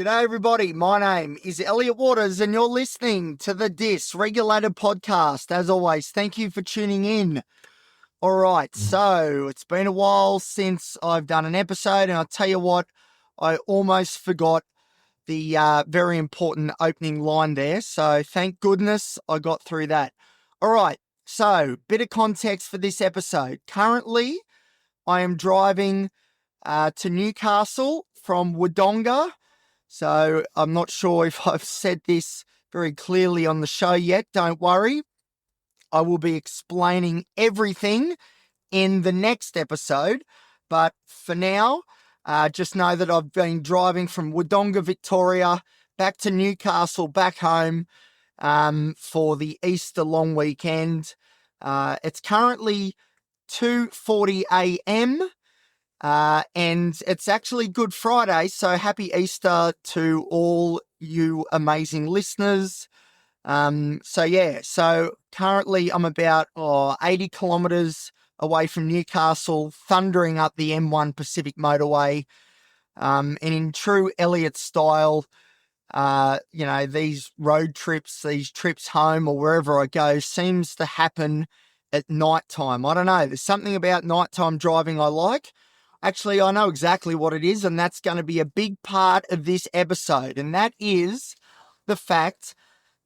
G'day everybody, my name is Elliot Waters and you're listening to the Dysregulated podcast. As always, thank you for tuning in. All right, so it's been a while since I've done an episode and I'll tell you what, I almost forgot the very important opening line there. So thank goodness I got through that. All right, so bit of context for this episode. Currently, I am driving to Newcastle from Wodonga. So I'm not sure if I've said this very clearly on the show yet. Don't worry. I will be explaining everything in the next episode. But for now, just know that I've been driving from Wodonga, Victoria, back to Newcastle, back home for the Easter long weekend. It's currently 2:40 a.m. And it's actually Good Friday, so happy Easter to all you amazing listeners. So currently I'm about 80 kilometres away from Newcastle, thundering up the M1 Pacific motorway. And in true Elliot style, these road trips, these trips home or wherever I go seems to happen at night time. I don't know, there's something about nighttime driving I like. Actually, I know exactly what it is, and that's going to be a big part of this episode. And that is the fact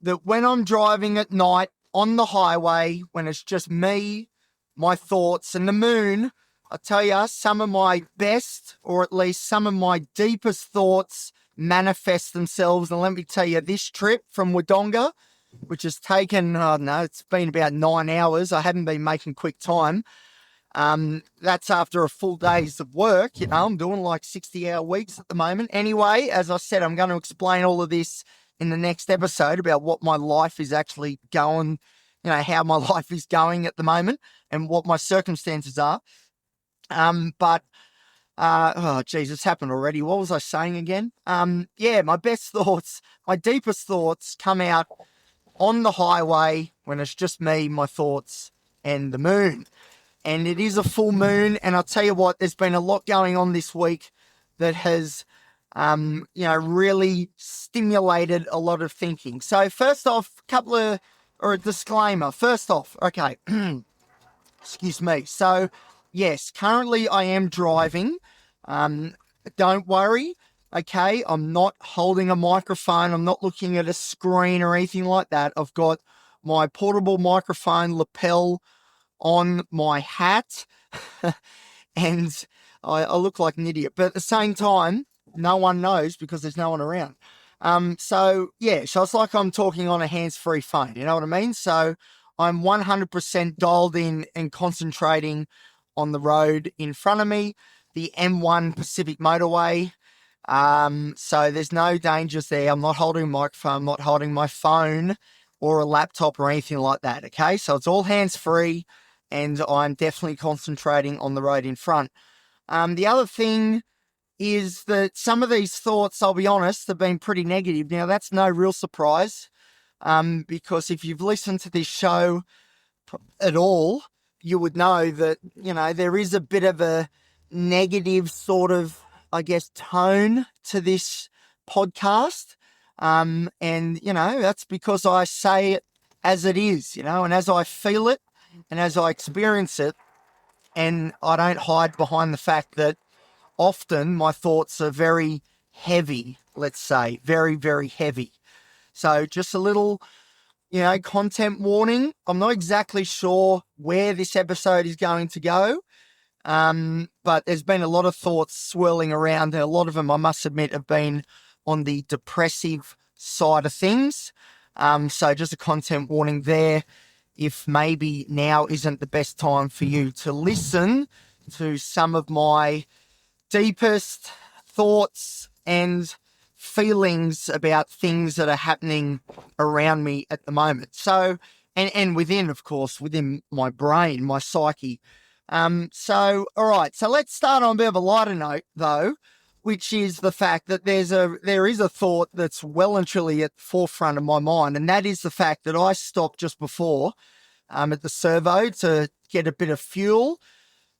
that when I'm driving at night on the highway, when it's just me, my thoughts, and the moon, I tell you, some of my best, or at least some of my deepest thoughts manifest themselves. And let me tell you, this trip from Wodonga, which has taken, it's been about 9 hours. I haven't been making quick time. That's after a full days of work. I'm doing like 60-hour weeks at the moment. Anyway, as I said, I'm going to explain all of this in the next episode about what my life is actually going, how my life is going at the moment and what my circumstances are. It's happened already. What was I saying again? My best thoughts, my deepest thoughts come out on the highway when it's just me, my thoughts, and the moon. And it is a full moon, and I'll tell you what, there's been a lot going on this week that has, really stimulated a lot of thinking. So first off, a disclaimer. First off, okay, excuse me. So yes, currently I am driving. Don't worry, okay, I'm not holding a microphone. I'm not looking at a screen or anything like that. I've got my portable microphone lapel on my hat and I look like an idiot, but at the same time, no one knows because there's no one around. So it's like I'm talking on a hands-free phone, you know what I mean? So I'm 100% dialed in and concentrating on the road in front of me, the M1 Pacific motorway. So there's no dangers there. I'm not holding a microphone, I'm not holding my phone or a laptop or anything like that, okay? So it's all hands-free, and I'm definitely concentrating on the road in front. The other thing is that some of these thoughts, I'll be honest, have been pretty negative. Now, that's no real surprise, because if you've listened to this show at all, you would know that, there is a bit of a negative sort of, tone to this podcast. And that's because I say it as it is, and as I feel it and as I experience it, and I don't hide behind the fact that often my thoughts are very heavy, let's say, very, very heavy. So just a little, content warning. I'm not exactly sure where this episode is going to go, but there's been a lot of thoughts swirling around, and a lot of them, I must admit, have been on the depressive side of things. So just a content warning there. If maybe now isn't the best time for you to listen to some of my deepest thoughts and feelings about things that are happening around me at the moment. So, and within, of course, within my brain, my psyche. All right. So let's start on a bit of a lighter note, though, which is the fact that there is a thought that's well and truly at the forefront of my mind, and that is the fact that I stopped just before at the servo to get a bit of fuel,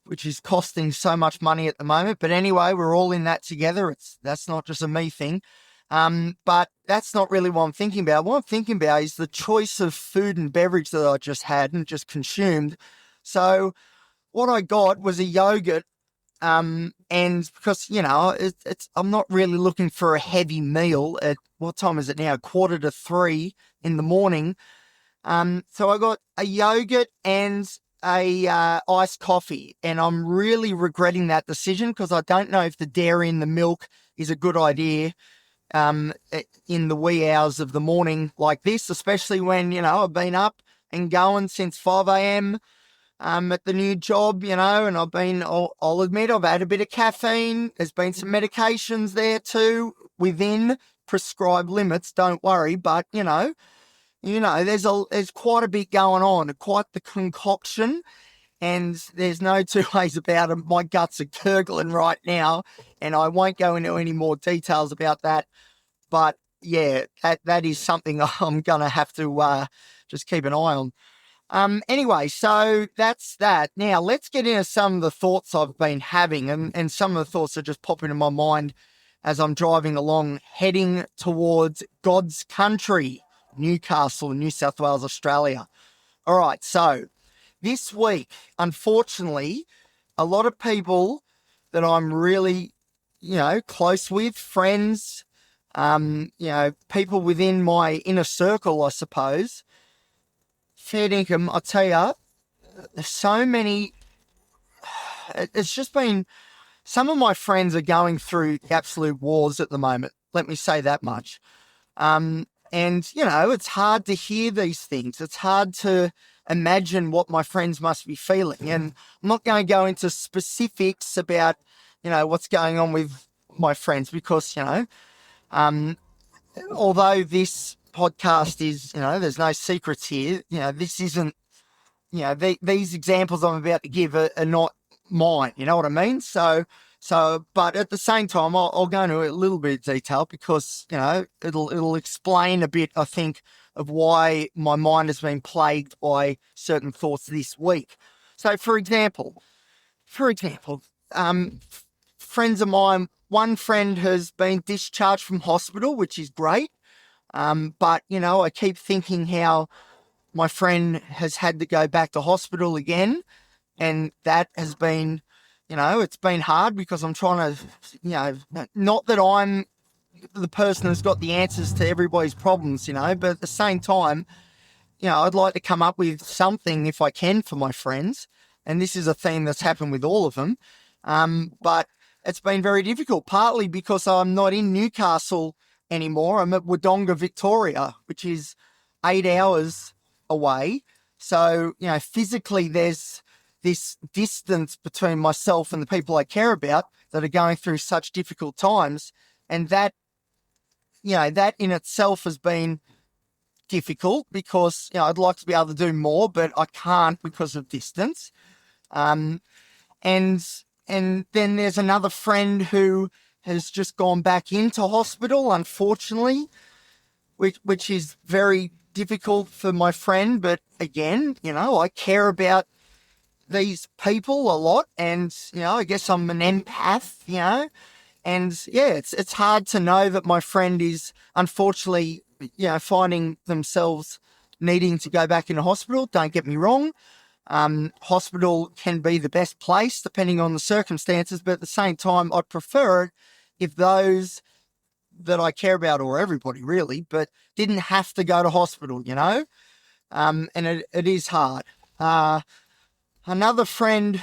which is costing so much money at the moment. But anyway, we're all in that together. That's not just a me thing. But that's not really what I'm thinking about. What I'm thinking about is the choice of food and beverage that I just had and just consumed. So what I got was a yogurt. And because, I'm not really looking for a heavy meal at, what time is it now? 2:45 in the morning. So I got a yogurt and a iced coffee, and I'm really regretting that decision because I don't know if the dairy in the milk is a good idea in the wee hours of the morning like this, especially when, I've been up and going since 5 a.m. At the new job, and I'll admit I've had a bit of caffeine. There's been some medications there too within prescribed limits, don't worry, but there's quite a bit going on, quite the concoction, and there's no two ways about it. My guts are gurgling right now, and I won't go into any more details about that. But yeah, that is something I'm gonna have to just keep an eye on. Anyway, so that's that. Now let's get into some of the thoughts I've been having, and some of the thoughts that just pop into my mind as I'm driving along, heading towards God's country, Newcastle, New South Wales, Australia. All right, so this week, unfortunately, a lot of people that I'm really, close with, friends, people within my inner circle, I suppose. Fair dinkum, I tell you, there's so many. It's just been. Some of my friends are going through absolute wars at the moment. Let me say that much. And it's hard to hear these things. It's hard to imagine what my friends must be feeling. And I'm not going to go into specifics about, what's going on with my friends because, although this podcast is, there's no secrets here. This isn't, these examples I'm about to give are not mine. You know what I mean? So, but at the same time, I'll go into a little bit of detail because, it'll explain a bit, I think, of why my mind has been plagued by certain thoughts this week. So, for example, friends of mine, one friend has been discharged from hospital, which is great. But, I keep thinking how my friend has had to go back to hospital again. And that has been, it's been hard because I'm trying to, not that I'm the person who's got the answers to everybody's problems, but at the same time, I'd like to come up with something if I can for my friends. And this is a theme that's happened with all of them. But it's been very difficult, partly because I'm not in Newcastle anymore. I'm at Wodonga, Victoria, which is 8 hours away. So, physically there's this distance between myself and the people I care about that are going through such difficult times. And that in itself has been difficult because, I'd like to be able to do more, but I can't because of distance. And then there's another friend who has just gone back into hospital, unfortunately, which is very difficult for my friend. But again, I care about these people a lot, and I guess I'm an empath, and yeah, it's hard to know that my friend is unfortunately, finding themselves needing to go back into hospital. Don't get me wrong. Hospital can be the best place depending on the circumstances, but at the same time, I'd prefer it if those that I care about, or everybody really, but didn't have to go to hospital, and it is hard. Another friend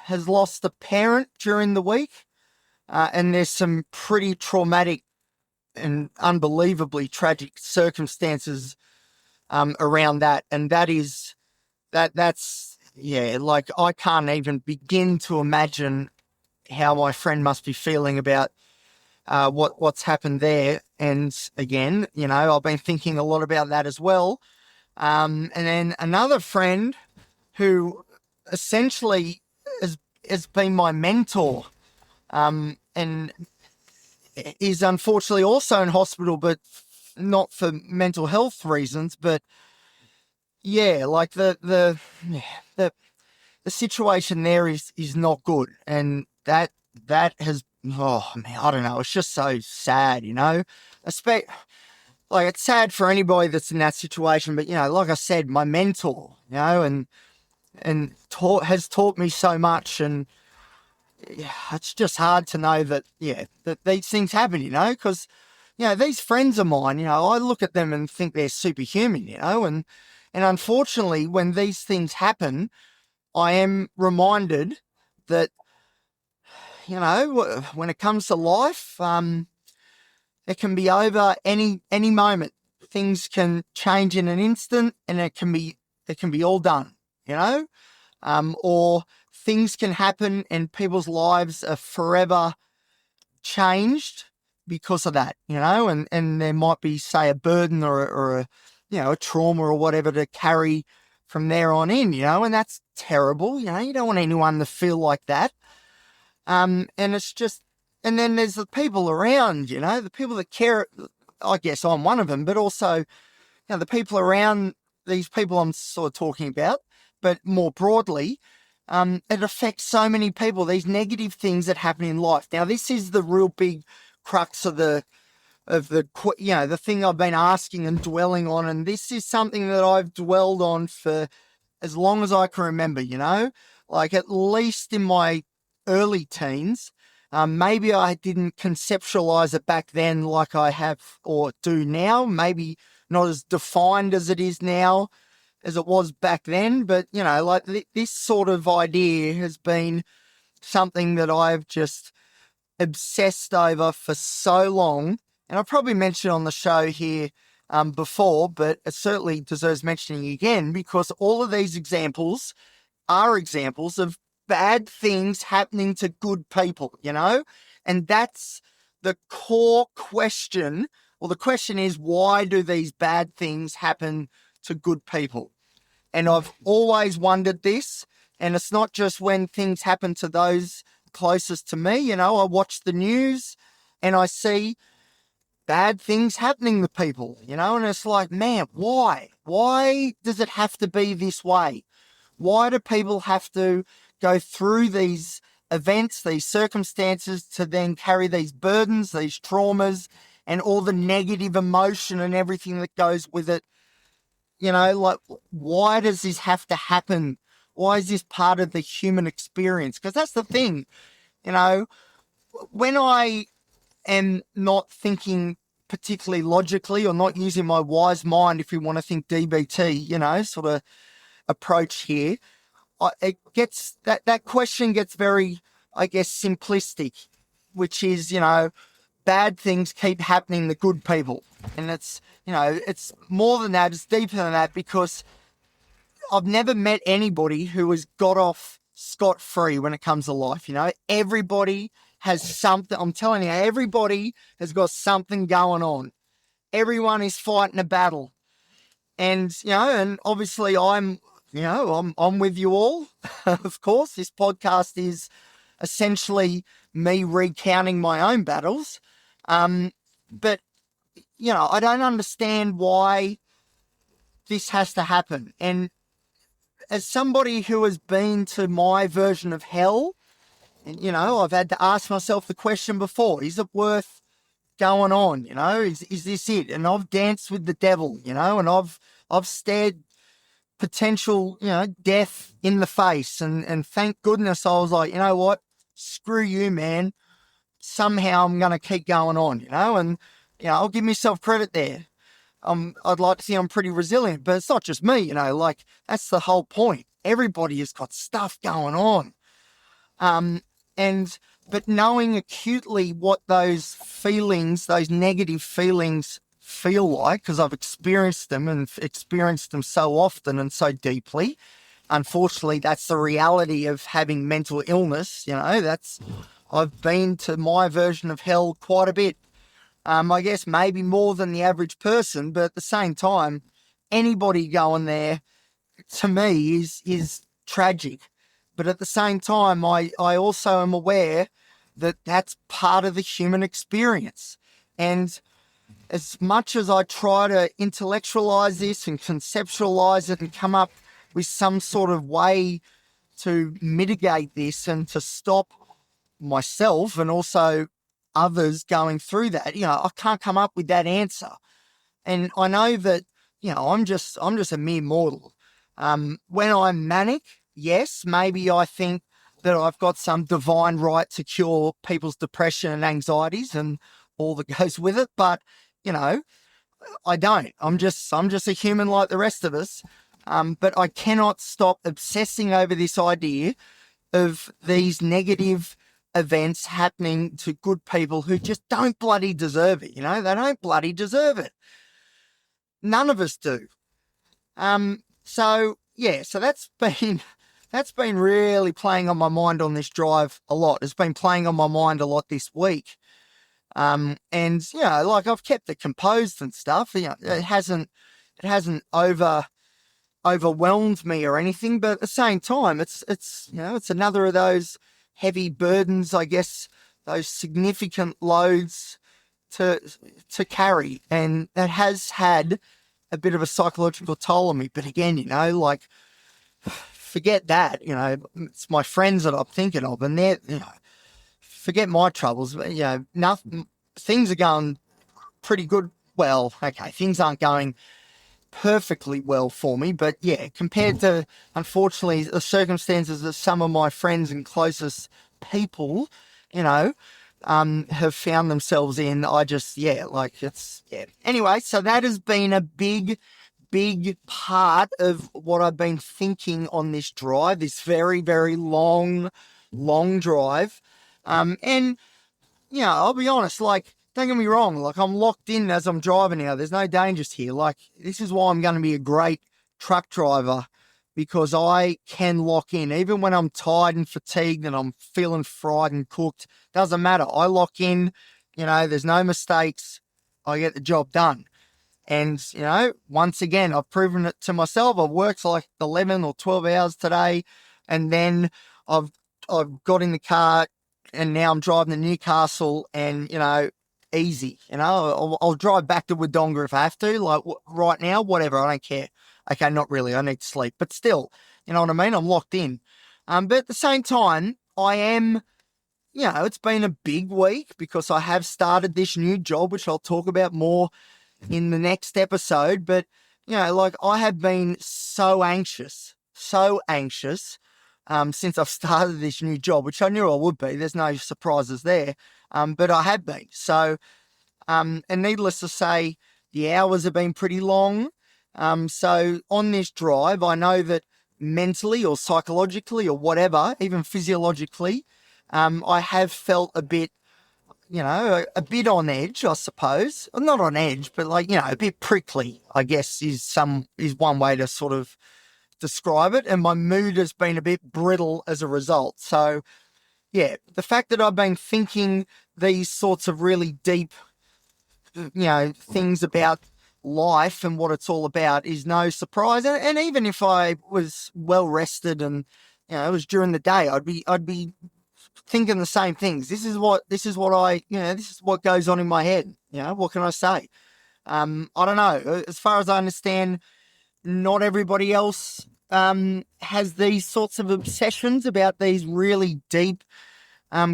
has lost a parent during the week, and there's some pretty traumatic and unbelievably tragic circumstances around that, and that's like I can't even begin to imagine how my friend must be feeling about what's happened there. And again, I've been thinking a lot about that as well. And then another friend who essentially has been my mentor, and is unfortunately also in hospital, but not for mental health reasons. But yeah, like the situation there is not good, and that has oh man, I don't know. It's just so sad, you know. Like, it's sad for anybody that's in that situation, but, you know, like I said, my mentor, you know, has taught me so much, and yeah, it's just hard to know that, that these things happen, you know, because, you know, these friends of mine, you know, I look at them and think they're superhuman, you know, and unfortunately, when these things happen, I am reminded that, you know, when it comes to life, it can be over any moment. Things can change in an instant, and it can be all done, you know, or things can happen and people's lives are forever changed because of that, you know, and there might be, say, a burden or a, you know, a trauma or whatever to carry from there on in, you know, and that's terrible. You know, you don't want anyone to feel like that. And it's just, and then there's the people around, you know, the people that care. I guess I'm one of them, but also, you know, the people around these people I'm sort of talking about, but more broadly, it affects so many people, these negative things that happen in life. Now, this is the real big crux of the, you know, the thing I've been asking and dwelling on. And this is something that I've dwelled on for as long as I can remember, you know, like at least in my early teens. Maybe I didn't conceptualize it back then like I have or do now. Maybe not as defined as it is now as it was back then. But, you know, like this sort of idea has been something that I've just obsessed over for so long. And I probably mentioned on the show here before, but it certainly deserves mentioning again, because all of these examples are examples of bad things happening to good people, you know? And that's the core question. Well, the question is, why do these bad things happen to good people? And I've always wondered this, and it's not just when things happen to those closest to me. You know, I watch the news and I see bad things happening to people, you know, and it's like, man, why? Why does it have to be this way? Why do people have to go through these events, these circumstances, to then carry these burdens, these traumas, and all the negative emotion and everything that goes with it? You know, like, why does this have to happen? Why is this part of the human experience? Because that's the thing, you know, when I am not thinking particularly logically or not using my wise mind, if you want to think DBT, you know, sort of approach here, it gets that question gets very, I guess, simplistic, which is, you know, bad things keep happening to good people. And it's, you know, it's more than that, it's deeper than that, because I've never met anybody who has got off scot-free when it comes to life, you know. Everybody has something. I'm telling you, everybody has got something going on. Everyone is fighting a battle. And, you know, and obviously I'm with you all. Of course, this podcast is essentially me recounting my own battles. But, you know, I don't understand why this has to happen. And as somebody who has been to my version of hell, and, you know, I've had to ask myself the question before, is it worth going on? You know, is this it? And I've danced with the devil, you know, and I've stared potential, you know, death in the face. And thank goodness I was like, you know what? Screw you, man. Somehow I'm going to keep going on, you know, and, you know, I'll give myself credit there. I'd like to think I'm pretty resilient, but it's not just me, you know, like, that's the whole point. Everybody has got stuff going on. But knowing acutely what those feelings, those negative feelings feel like, because I've experienced them and experienced them so often and so deeply. Unfortunately, that's the reality of having mental illness. You know, I've been to my version of hell quite a bit. I guess maybe more than the average person, but at the same time, anybody going there, to me, is tragic. But at the same time, I also am aware that that's part of the human experience. And as much as I try to intellectualize this and conceptualize it and come up with some sort of way to mitigate this and to stop myself and also others going through that. I can't come up with that answer. And I know that, I'm just a mere mortal. When I'm manic, yes, maybe I think that I've got some divine right to cure people's depression and anxieties and all that goes with it. But, I don't. I'm just a human like the rest of us. But I cannot stop obsessing over this idea of these negative events happening to good people who just don't bloody deserve it. They don't bloody deserve it. None of us do. So that's been really playing on my mind on this drive a lot. It's been playing on my mind a lot this week. And I've kept it composed and stuff. It hasn't overwhelmed me or anything, but at the same time, it's another of those heavy burdens, I guess, those significant loads to carry, and that has had a bit of a psychological toll on me. But again, forget that. It's my friends that I'm thinking of, and they're, forget my troubles. Nothing. Things are going pretty good. Well, okay, things aren't going perfectly well for me, but yeah, compared to, unfortunately, the circumstances that some of my friends and closest people, have found themselves in, Anyway, so that has been a big part of what I've been thinking on this drive, this very, very long drive. And, I'll be honest, don't get me wrong, I'm locked in as I'm driving now. There's no dangers here. This is why I'm going to be a great truck driver, because I can lock in. Even when I'm tired and fatigued and I'm feeling fried and cooked, doesn't matter. I lock in, there's no mistakes. I get the job done. And, once again, I've proven it to myself. I've worked 11 or 12 hours today, and then I've got in the car and now I'm driving to Newcastle and, easy. I'll drive back to Wodonga if I have to, right now, whatever, I don't care. Okay, not really, I need to sleep, but still, you know what I mean? I'm locked in. But at the same time, I am, it's been a big week because I have started this new job, which I'll talk about more in the next episode. But, I have been so anxious, since I've started this new job, which I knew I would be. There's no surprises there. But I have been. So, and needless to say, the hours have been pretty long. So on this drive, I know that mentally or psychologically or whatever, even physiologically, I have felt a bit, a bit on edge, I suppose. Not on edge, but a bit prickly, I guess is one way to sort of describe it. And my mood has been a bit brittle as a result. So, yeah, the fact that I've been thinking these sorts of really deep, things about life and what it's all about is no surprise. And even if I was well rested and, it was during the day, I'd be thinking the same things. This is what goes on in my head. What can I say? I don't know. As far as I understand, not everybody else has these sorts of obsessions about these really deep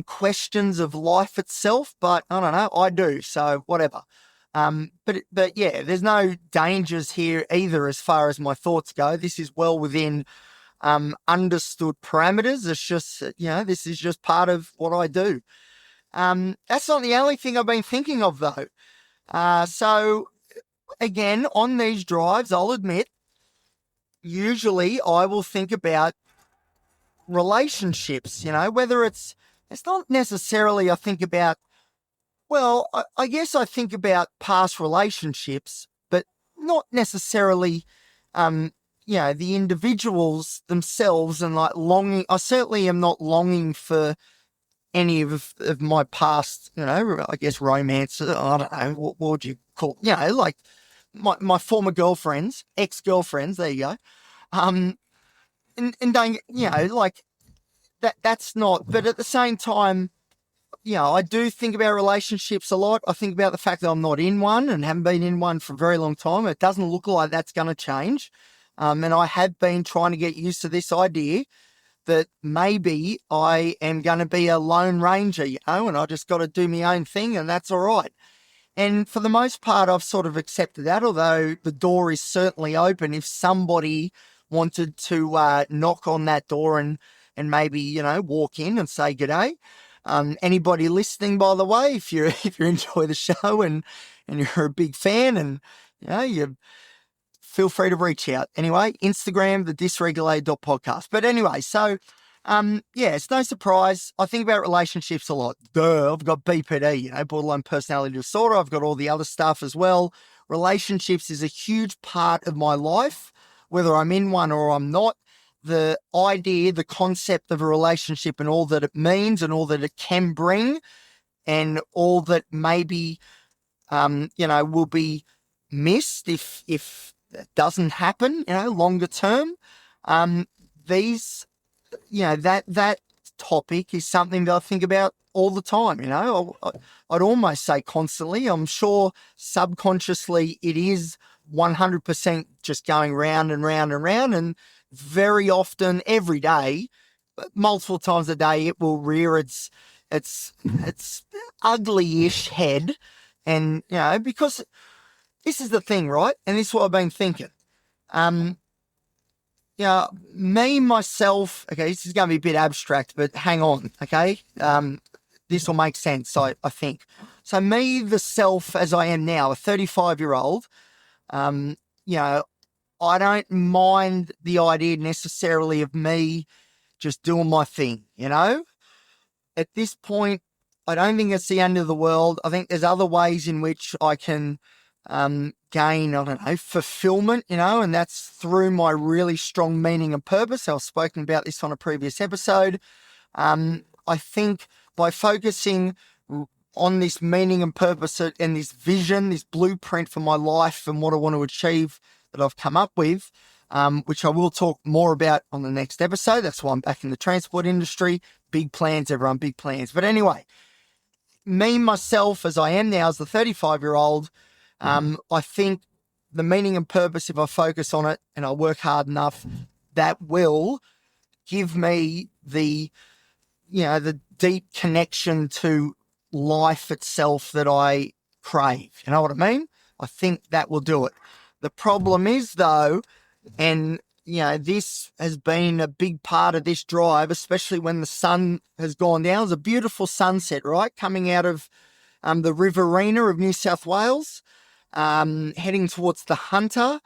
questions of life itself, but I don't know, I do, so whatever. But yeah, there's no dangers here either as far as my thoughts go. This is well within understood parameters. It's just, this is just part of what I do. That's not the only thing I've been thinking of though. So again, on these drives, I'll admit, usually I will think about relationships, whether it's not necessarily I think about, well, I guess I think about past relationships, but not necessarily, the individuals themselves and longing. I certainly am not longing for any of my past, I guess romance. I don't know, what would you call, my former girlfriends, ex-girlfriends, there you go. And don't, that's not, but at the same time, I do think about relationships a lot. I think about the fact that I'm not in one and haven't been in one for a very long time. It doesn't look like that's going to change. And I have been trying to get used to this idea that maybe I am going to be a lone ranger, and I just got to do my own thing, and that's all right. And for the most part, I've sort of accepted that, although the door is certainly open if somebody wanted to knock on that door and maybe, walk in and say g'day. Anybody listening, by the way, if you enjoy the show and you're a big fan and, you feel free to reach out. Anyway, Instagram, the dysregulated.podcast. But anyway, so, it's no surprise. I think about relationships a lot. I've got BPD, borderline personality disorder. I've got all the other stuff as well. Relationships is a huge part of my life, whether I'm in one or I'm not. The idea, the concept of a relationship and all that it means and all that it can bring and all that maybe, will be missed if it doesn't happen, longer term. That topic is something that I think about all the time, I'd almost say constantly. I'm sure subconsciously it is 100% just going round and round and round, and very often every day, multiple times a day, it will rear its ugly-ish head. And, because this is the thing, right? And this is what I've been thinking. Me, myself, okay, this is going to be a bit abstract, but hang on, okay? This will make sense, I think. So me, the self as I am now, a 35-year-old, I don't mind the idea necessarily of me just doing my thing, At this point, I don't think it's the end of the world. I think there's other ways in which I can gain, fulfillment, and that's through my really strong meaning and purpose. I've spoken about this on a previous episode. I think by focusing on this meaning and purpose and this vision, this blueprint for my life and what I want to achieve that I've come up with, which I will talk more about on the next episode. That's why I'm back in the transport industry. Big plans, everyone, big plans. But anyway, me, myself, as I am now as the 35-year-old, I think the meaning and purpose, if I focus on it and I work hard enough, that will give me the deep connection to life itself that I crave. You know what I mean? I think that will do it. The problem is, though, and, this has been a big part of this drive, especially when the sun has gone down. It's a beautiful sunset, right? Coming out of the Riverina of New South Wales, heading towards the Hunter.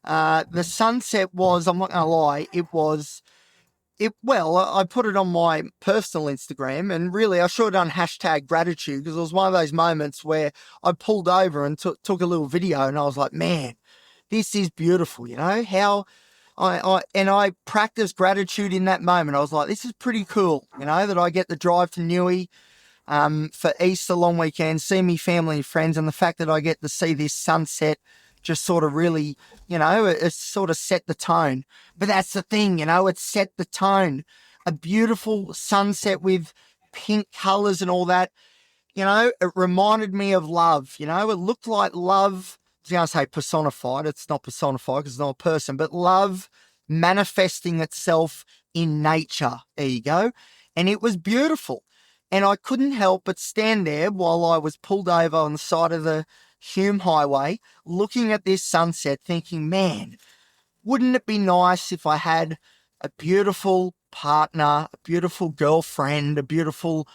The sunset was, I'm not going to lie, I put it on my personal Instagram, and really I should have done hashtag gratitude, because it was one of those moments where I pulled over and took a little video, and I was like, man, this is beautiful, how I practiced gratitude in that moment. I was like, this is pretty cool, that I get to drive to Newey for Easter long weekend, see me family and friends, and the fact that I get to see this sunset just sort of really, it sort of set the tone. But that's the thing, it set the tone. A beautiful sunset with pink colours and all that, it reminded me of love, it looked like love. I was going to say personified. It's not personified because it's not a person, but love manifesting itself in nature. There you go. And it was beautiful. And I couldn't help but stand there while I was pulled over on the side of the Hume Highway, looking at this sunset, thinking, man, wouldn't it be nice if I had a beautiful partner, a beautiful girlfriend, a beautiful,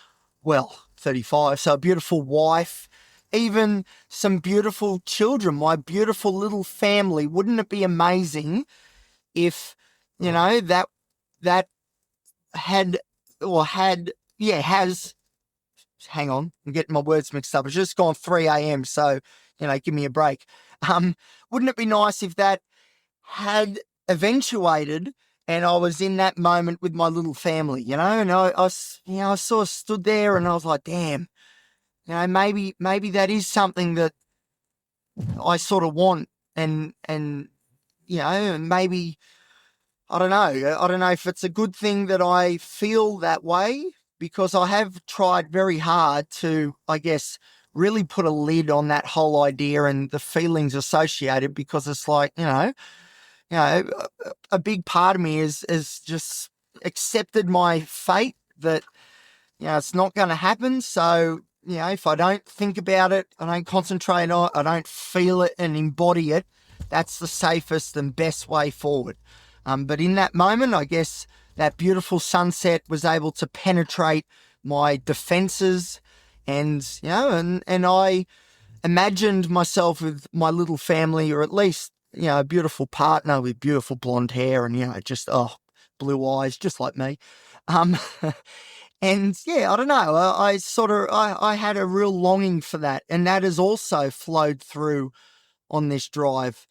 35, so a beautiful wife, even some beautiful children, my beautiful little family. Wouldn't it be amazing if, that has, hang on, I'm getting my words mixed up. It's just gone 3 a.m. So, give me a break. Wouldn't it be nice if that had eventuated and I was in that moment with my little family, and I sort of stood there and I was like, damn, maybe that is something that I sort of want, and maybe, I don't know if it's a good thing that I feel that way, because I have tried very hard to, I guess, really put a lid on that whole idea and the feelings associated, because it's like, a big part of me is just, accepted my fate that, it's not going to happen. So, if I don't think about it, I don't concentrate on it, I don't feel it and embody it, that's the safest and best way forward. But in that moment, I guess that beautiful sunset was able to penetrate my defenses, and I imagined myself with my little family, or at least, a beautiful partner with beautiful blonde hair and, just, blue eyes, just like me. And I don't know, I had a real longing for that. And that has also flowed through on this drive.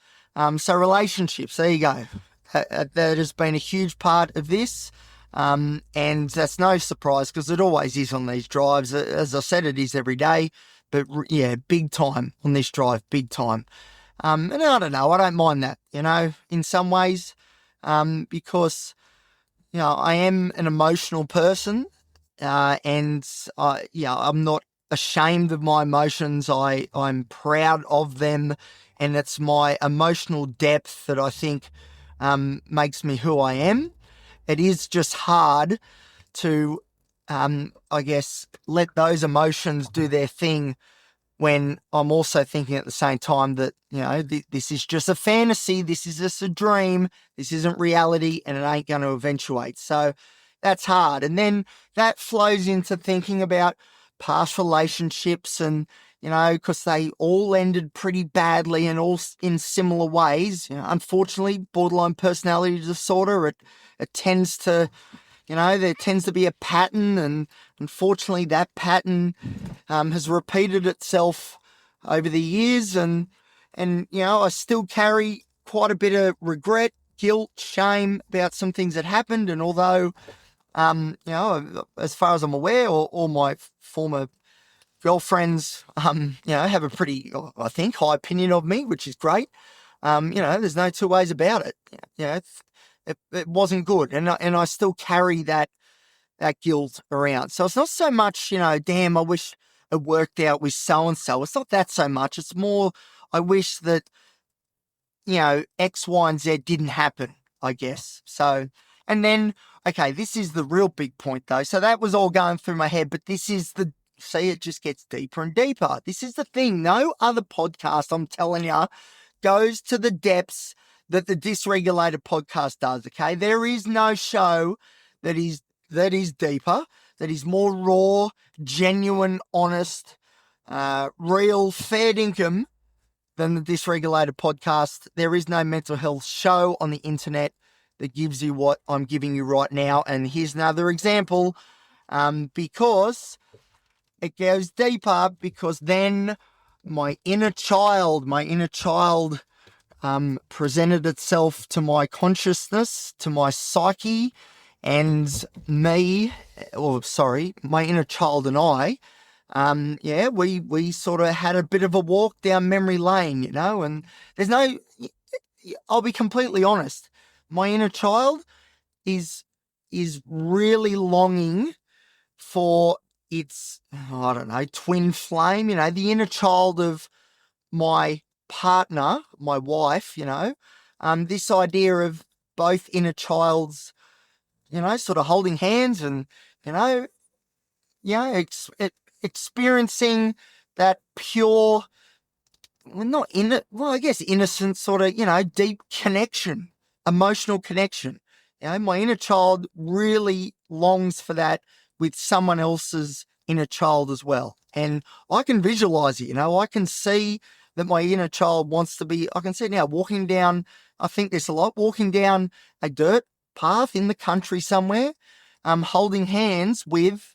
So relationships, there you go. That has been a huge part of this. And that's no surprise because it always is on these drives. As I said, it is every day, but big time on this drive, big time. And I don't know, I don't mind that, in some ways, because, I am an emotional person, and I'm not ashamed of my emotions. I'm proud of them, and it's my emotional depth that I think makes me who I am. It is just hard to, I guess, let those emotions do their thing when I'm also thinking at the same time that, this is just a fantasy, this is just a dream, this isn't reality, and it ain't going to eventuate. So that's hard. And then that flows into thinking about past relationships and, because they all ended pretty badly and all in similar ways. Unfortunately, borderline personality disorder, it tends to, there tends to be a pattern, and unfortunately that pattern has repeated itself over the years, and I still carry quite a bit of regret, guilt, shame about some things that happened. And although, as far as I'm aware, all my former girlfriends, have a pretty, I think, high opinion of me, which is great. There's no two ways about it. It wasn't good, and I still carry that guilt around. So it's not so much, damn, I wish it worked out with so and so. It's not that so much. It's more, I wish that, X, Y, and Z didn't happen, I guess. So, and then, okay, this is the real big point though. So that was all going through my head, but this is it just gets deeper and deeper. This is the thing. No other podcast, I'm telling you, goes to the depths that the Dysregulated podcast does, okay? There is no show that is deeper, that is more raw, genuine, honest, real, fair dinkum than the Dysregulated podcast. There is no mental health show on the internet that gives you what I'm giving you right now. And here's another example, because it goes deeper, because then my inner child presented itself to my consciousness, to my psyche, and my inner child and I, we sort of had a bit of a walk down memory lane, and I'll be completely honest, my inner child is really longing for its, twin flame, the inner child of my partner, my wife, this idea of both inner childs, sort of holding hands and, experiencing that pure, innocent sort of, deep connection, emotional connection. My inner child really longs for that with someone else's inner child as well. And I can visualize it, I can see that my inner child wants to be, I can see it now walking down, I think there's a lot, walking down a dirt path in the country somewhere, holding hands with,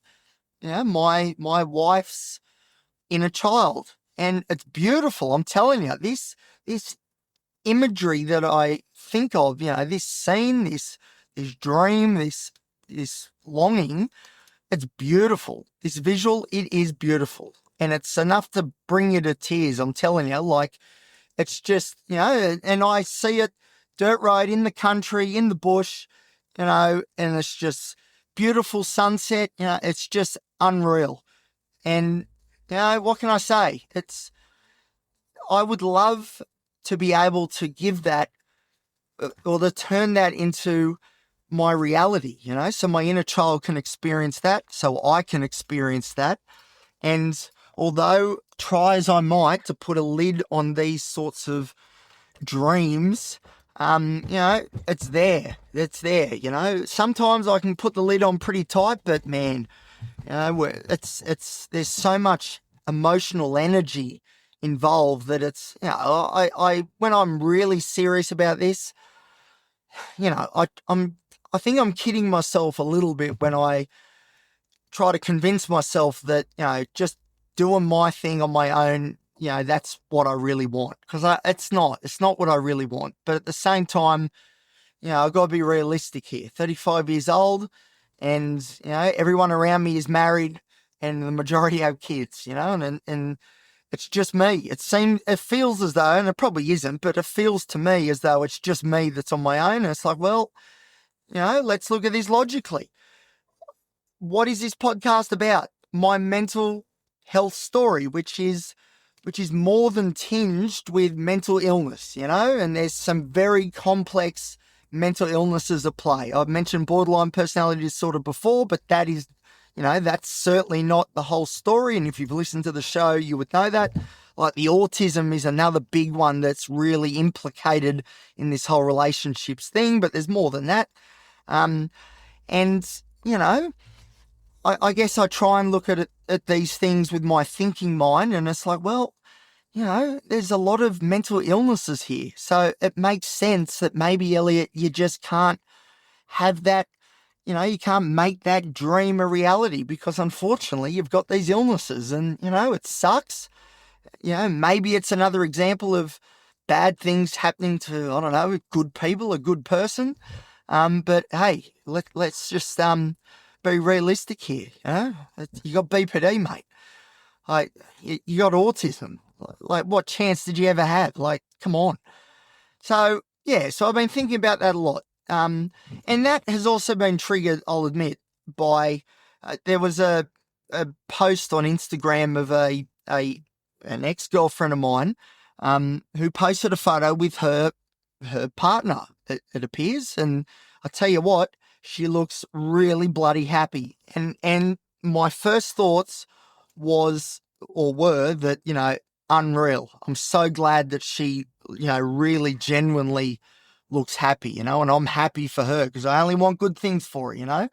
my wife's inner child. And it's beautiful. I'm telling you, this imagery that I think of, this scene, this dream, this longing, it's beautiful. This visual, it is beautiful. And it's enough to bring you to tears. I'm telling you, like, it's just, and I see it, dirt road in the country, in the bush, and it's just beautiful sunset. It's just unreal. And, what can I say? I would love to be able to give that, or to turn that into my reality, so my inner child can experience that, so I can experience that. And although try as I might to put a lid on these sorts of dreams, it's there. It's there. Sometimes I can put the lid on pretty tight, but man, there's so much emotional energy involved that it's, I when I'm really serious about this, I think I'm kidding myself a little bit when I try to convince myself that, just doing my thing on my own, that's what I really want. Because it's not what I really want. But at the same time, I've got to be realistic here. 35 years old, and, everyone around me is married, and the majority have kids, and it's just me. It feels as though, and it probably isn't, but it feels to me as though it's just me that's on my own. And it's like, well, let's look at this logically. What is this podcast about? My mental health story, which is more than tinged with mental illness, and there's some very complex mental illnesses at play. I've mentioned borderline personality disorder before, but that is, that's certainly not the whole story. And if you've listened to the show, you would know that. Like the autism is another big one that's really implicated in this whole relationships thing, but there's more than that. I guess I try and look at these things with my thinking mind, and it's like, well, there's a lot of mental illnesses here. So it makes sense that maybe, Elliot, you just can't have that, you can't make that dream a reality because unfortunately you've got these illnesses and, it sucks. Maybe it's another example of bad things happening to, I don't know, good people, a good person. But hey, let's just be realistic here. You got BPD, mate. Like you got autism. Like what chance did you ever have? Like, come on. So yeah, so I've been thinking about that a lot. And that has also been triggered, I'll admit, by there was a post on Instagram of an ex-girlfriend of mine who posted a photo with her partner, it appears, and I tell you what, she looks really bloody happy. And my first thoughts were that, unreal. I'm so glad that she, really genuinely looks happy, and I'm happy for her because I only want good things for her,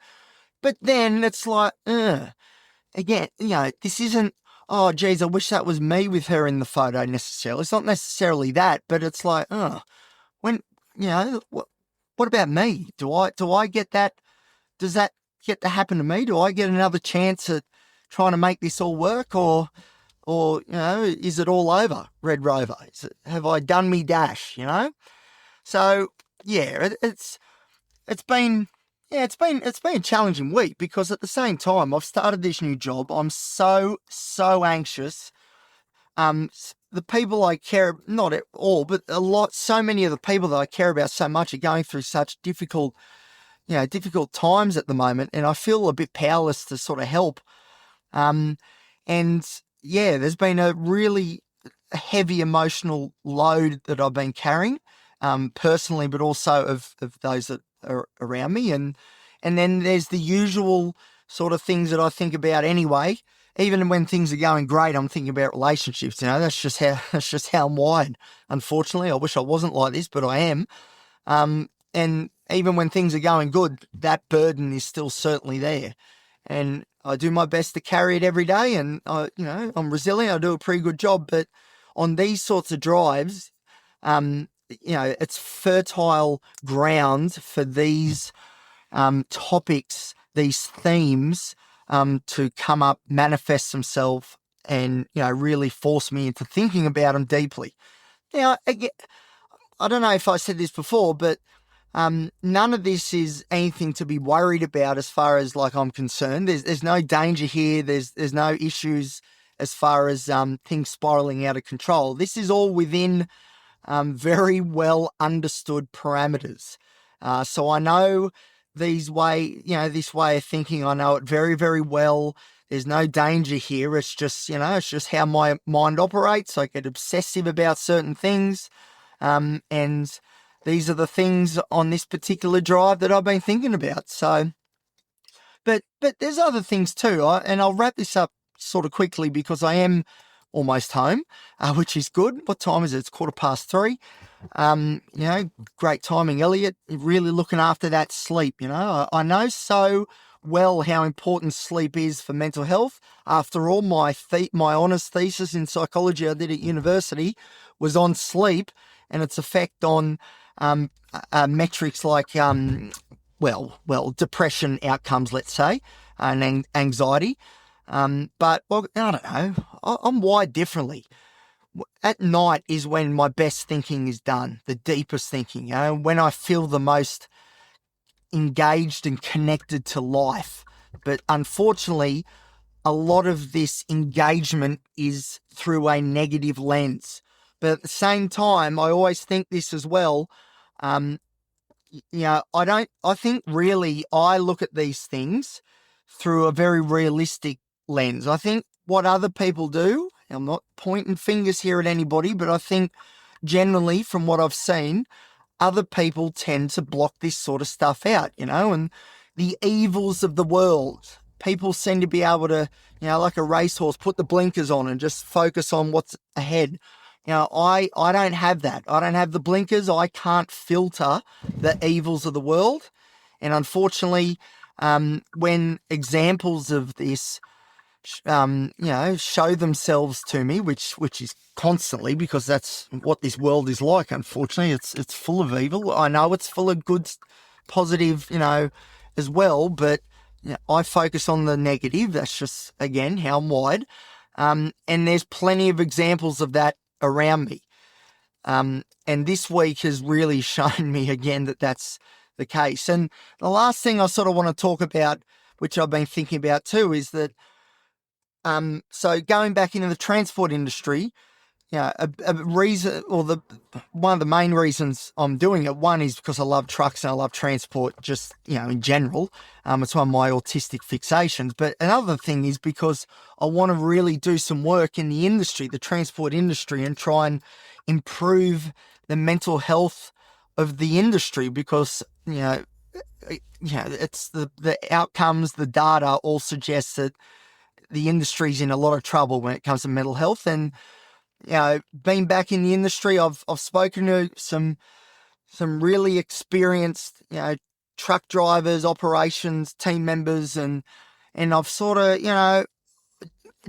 But then it's like, again, this isn't, oh, geez, I wish that was me with her in the photo necessarily. It's not necessarily that, but it's like, when, what about me? Do I get that? Does that get to happen to me? Do I get another chance at trying to make this all work, or is it all over, Red Rover? Have I done me dash? So yeah, it's been a challenging week because at the same time I've started this new job. I'm so anxious. The people I care, not at all, but so many of the people that I care about so much are going through such difficult times at the moment, and I feel a bit powerless to sort of help. And yeah, there's been a really heavy emotional load that I've been carrying, personally, but also of those that are around me. And then there's the usual sort of things that I think about anyway. Even when things are going great, I'm thinking about relationships. That's just how I'm wired. Unfortunately, I wish I wasn't like this, but I am. And even when things are going good, that burden is still certainly there. And I do my best to carry it every day, and I'm resilient. I do a pretty good job. But on these sorts of drives, it's fertile ground for these topics, these themes, to come up, manifest themselves, and really force me into thinking about them deeply. Now, again, I don't know if I said this before, but none of this is anything to be worried about as far as like I'm concerned. There's no danger here. There's no issues as far as things spiraling out of control. This is all within very well understood parameters. So I know this way of thinking. I know it very, very well. There's no danger here. It's just how my mind operates. I get obsessive about certain things, and these are the things on this particular drive that I've been thinking about. So, but there's other things too, and I'll wrap this up sort of quickly because I am almost home, which is good. What time is it? It's 3:15. Great timing, Elliot. You're really looking after that sleep. I know so well how important sleep is for mental health. After all, my honours thesis in psychology I did at university was on sleep and its effect on metrics like depression outcomes, let's say, and anxiety. But I don't know. I'm wired differently. At night is when my best thinking is done, the deepest thinking, when I feel the most engaged and connected to life. But unfortunately, a lot of this engagement is through a negative lens. But at the same time, I always think this as well. I think really I look at these things through a very realistic lens. I think what other people do, I'm not pointing fingers here at anybody, but I think generally from what I've seen, other people tend to block this sort of stuff out, and the evils of the world. People seem to be able to, like a racehorse, put the blinkers on and just focus on what's ahead. I don't have that. I don't have the blinkers. I can't filter the evils of the world. And unfortunately, when examples of this show themselves to me, which is constantly, because that's what this world is like. Unfortunately, it's full of evil. I know it's full of good, positive, as well, but I focus on the negative. That's just, again, how I'm wired. And there's plenty of examples of that around me. And this week has really shown me again that that's the case. And the last thing I sort of want to talk about, which I've been thinking about too, is that so going back into the transport industry, a reason, or one of the main reasons I'm doing it, one is because I love trucks and I love transport just, in general. It's one of my autistic fixations. But another thing is because I want to really do some work in the industry, the transport industry, and try and improve the mental health of the industry because, it's the outcomes, the data all suggests that the industry's in a lot of trouble when it comes to mental health. And being back in the industry, I've spoken to some really experienced truck drivers, operations team members, and I've sort of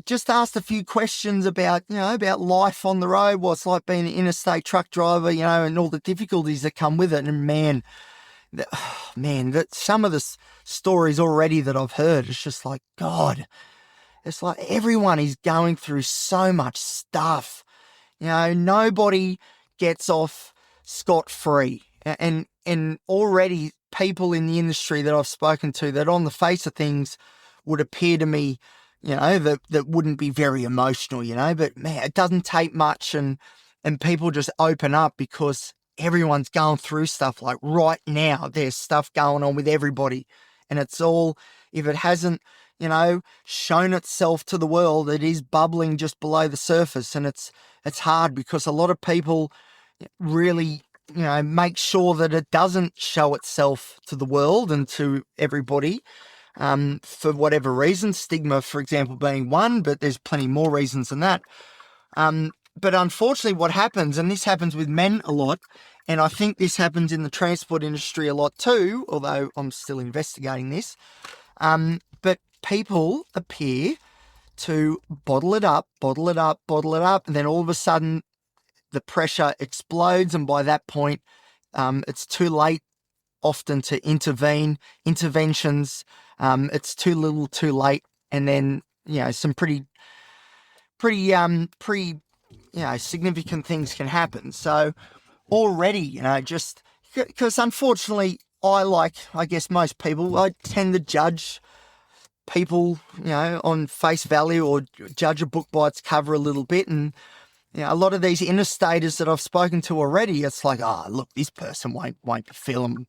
just asked a few questions about life on the road, what it's like being an interstate truck driver, and all the difficulties that come with it. And man, that some of the stories already that I've heard, it's just like, God. It's like everyone is going through so much stuff. Nobody gets off scot-free. And already people in the industry that I've spoken to that on the face of things would appear to me, that wouldn't be very emotional, but man, it doesn't take much and people just open up because everyone's going through stuff. Like right now, there's stuff going on with everybody. And it's all, if it hasn't, shown itself to the world, it is bubbling just below the surface. And it's hard because a lot of people really, make sure that it doesn't show itself to the world and to everybody, for whatever reason, stigma, for example, being one, but there's plenty more reasons than that. But unfortunately what happens, and this happens with men a lot, and I think this happens in the transport industry a lot too, although I'm still investigating this, but people appear to bottle it up, and then all of a sudden the pressure explodes, and by that point, it's too late often to intervene. Interventions, it's too little, too late, and then some pretty significant things can happen. So already, just because unfortunately, I guess most people, I tend to judge people, on face value or judge a book by its cover a little bit. And, a lot of these interstaters that I've spoken to already, it's like, look, this person won't be feeling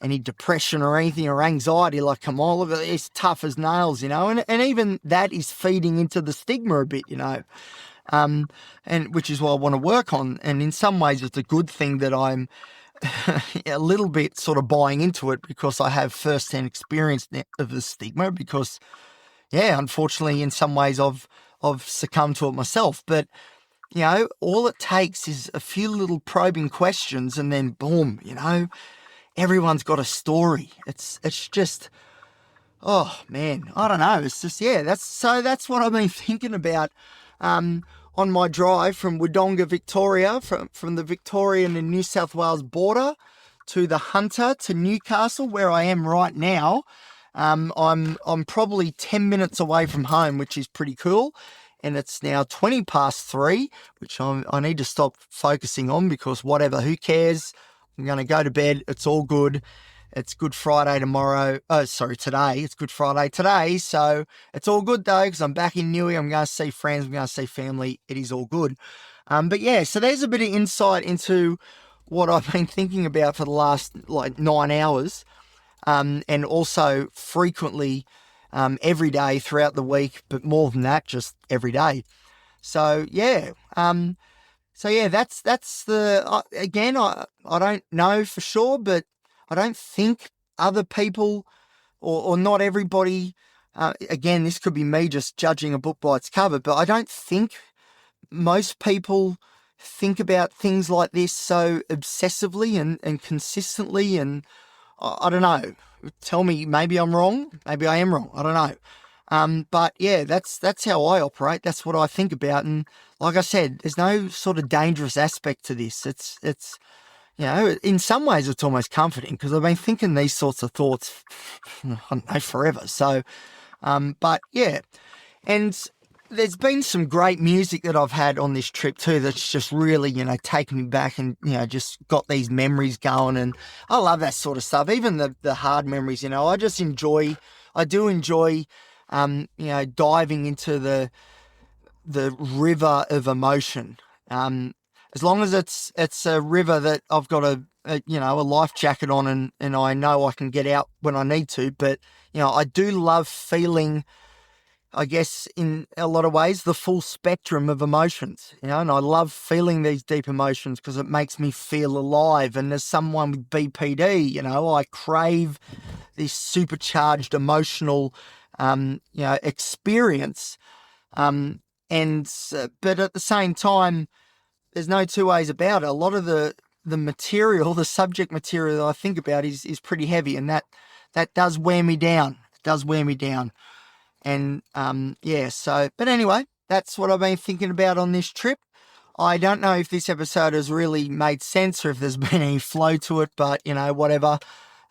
any depression or anything or anxiety. Like, come on, look at this, tough as nails, and even that is feeding into the stigma a bit, and which is what I want to work on. And in some ways, it's a good thing that I'm a little bit sort of buying into it because I have first-hand experience of the stigma because, yeah, unfortunately, in some ways I've succumbed to it myself. But, all it takes is a few little probing questions and then boom, everyone's got a story. It's just, oh man, I don't know. It's just, that's what I've been thinking about on my drive from Wodonga, Victoria, from the Victorian and New South Wales border to the Hunter to Newcastle, where I am right now. I'm probably 10 minutes away from home, which is pretty cool. And it's now 20 past 3, which I need to stop focusing on because whatever, who cares? I'm going to go to bed. It's all good. It's Good Friday today. It's Good Friday today. So it's all good though, because I'm back in Newey. I'm going to see friends. I'm going to see family. It is all good. But yeah, so there's a bit of insight into what I've been thinking about for the last 9 hours. And also frequently every day throughout the week, but more than that, just every day. So yeah, that's the, again, I don't know for sure, but I don't think other people or not everybody, again, this could be me just judging a book by its cover, but I don't think most people think about things like this so obsessively and consistently. And I don't know, tell me, maybe I'm wrong, maybe I am wrong, I don't know. But yeah, that's how I operate. That's what I think about. And like I said, there's no sort of dangerous aspect to this. It's in some ways it's almost comforting because I've been thinking these sorts of thoughts, I don't know, forever. So, but yeah, and there's been some great music that I've had on this trip too that's just really, taken me back and, just got these memories going. And I love that sort of stuff. Even the hard memories, I do enjoy, diving into the river of emotion. As long as it's a river that I've got a life jacket on and I know I can get out when I need to. But, I do love feeling, I guess, in a lot of ways, the full spectrum of emotions, and I love feeling these deep emotions because it makes me feel alive. And as someone with BPD, I crave this supercharged emotional, experience. But at the same time, there's no two ways about it. A lot of the material, the subject material that I think about is pretty heavy, and that does wear me down. It does wear me down. And but anyway, that's what I've been thinking about on this trip. I don't know if this episode has really made sense or if there's been any flow to it, but whatever.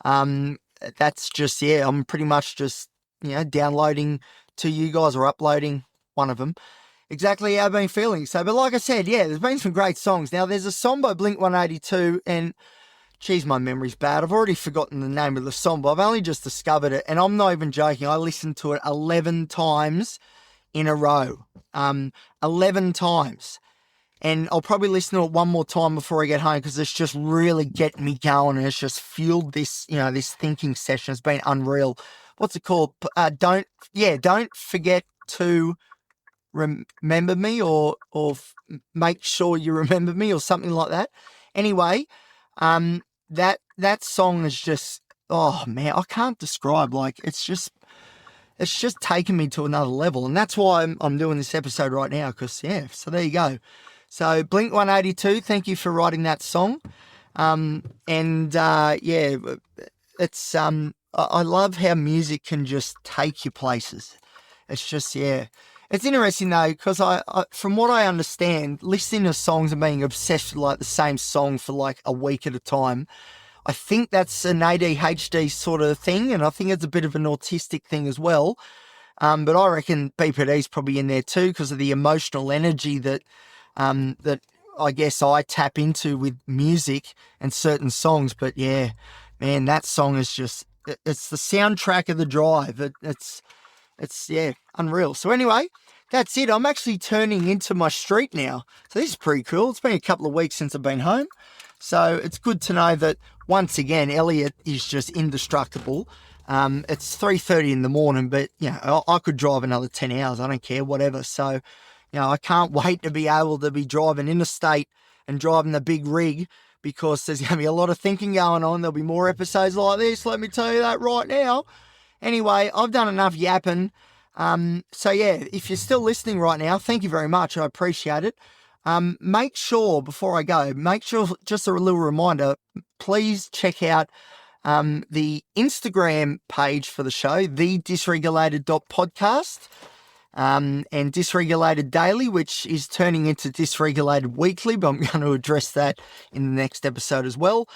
That's just, I'm pretty much just, downloading to you guys or uploading one of them. Exactly how I've been feeling. So, but like I said, there's been some great songs. Now, there's a song by Blink-182, and geez, my memory's bad. I've already forgotten the name of the song, but I've only just discovered it, and I'm not even joking. I listened to it 11 times in a row. 11 times. And I'll probably listen to it one more time before I get home because it's just really getting me going, and it's just fueled this, this thinking session. It's been unreal. What's it called? Don't forget to remember me or make sure you remember me or something like that. Anyway, that song is just, oh man, I can't describe. It's just taken me to another level, and that's why I'm doing this episode right now. Because so there you go. So Blink-182, thank you for writing that song. It's I love how music can just take you places. It's just It's interesting though, because I from what I understand, listening to songs and being obsessed with the same song for a week at a time, I think that's an ADHD sort of thing, and I think it's a bit of an autistic thing as well. But I reckon BPD is probably in there too because of the emotional energy that that I guess I tap into with music and certain songs. But man, that song is it's the soundtrack of the drive. It's unreal. So anyway, that's it. I'm actually turning into my street now. So this is pretty cool. It's been a couple of weeks since I've been home. So it's good to know that, once again, Elliot is just indestructible. It's 3:30 in the morning, but, I could drive another 10 hours. I don't care, whatever. So, I can't wait to be able to be driving interstate and driving the big rig because there's going to be a lot of thinking going on. There'll be more episodes like this, let me tell you that right now. Anyway, I've done enough yapping. So yeah, if you're still listening right now, thank you very much. I appreciate it. Make sure, before I go, just a little reminder, please check out the Instagram page for the show, the Dysregulated.podcast, and Dysregulated Daily, which is turning into Dysregulated Weekly, but I'm going to address that in the next episode as well.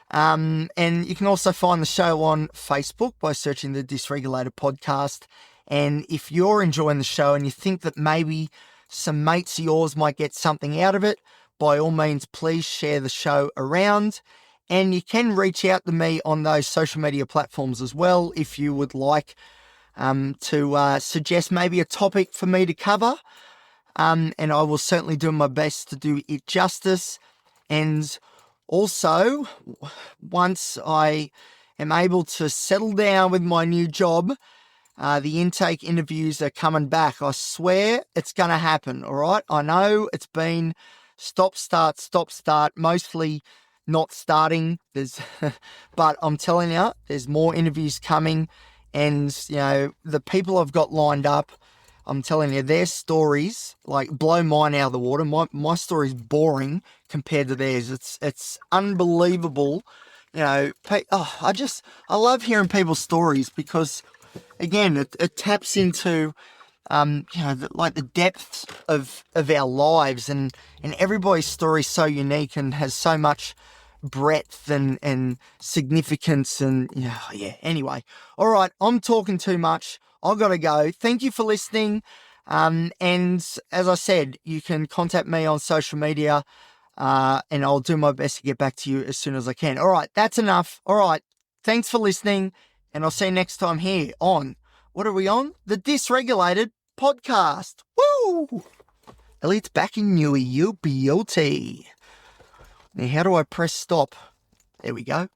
And you can also find the show on Facebook by searching the Dysregulated Podcast. And if you're enjoying the show and you think that maybe some mates of yours might get something out of it, by all means, please share the show around. And you can reach out to me on those social media platforms as well if you would like to suggest maybe a topic for me to cover. And I will certainly do my best to do it justice. And also, once I am able to settle down with my new job, the intake interviews are coming back. I swear it's going to happen, all right? I know it's been stop, start, mostly not starting. But I'm telling you, there's more interviews coming. And, you know, the people I've got lined up, I'm telling you, their stories, like, blow mine out of the water. My story's boring compared to theirs. It's unbelievable. You know, I love hearing people's stories because, again, it taps into, the depths of our lives, and everybody's story is so unique and has so much breadth and significance, and anyway. All right, I'm talking too much. I've got to go. Thank you for listening. And as I said, you can contact me on social media, and I'll do my best to get back to you as soon as I can. All right, that's enough. All right, thanks for listening, and I'll see you next time here on, what are we on? The Dysregulated Podcast. Woo! Elliot's back in Newey, UBOT. Now, how do I press stop? There we go.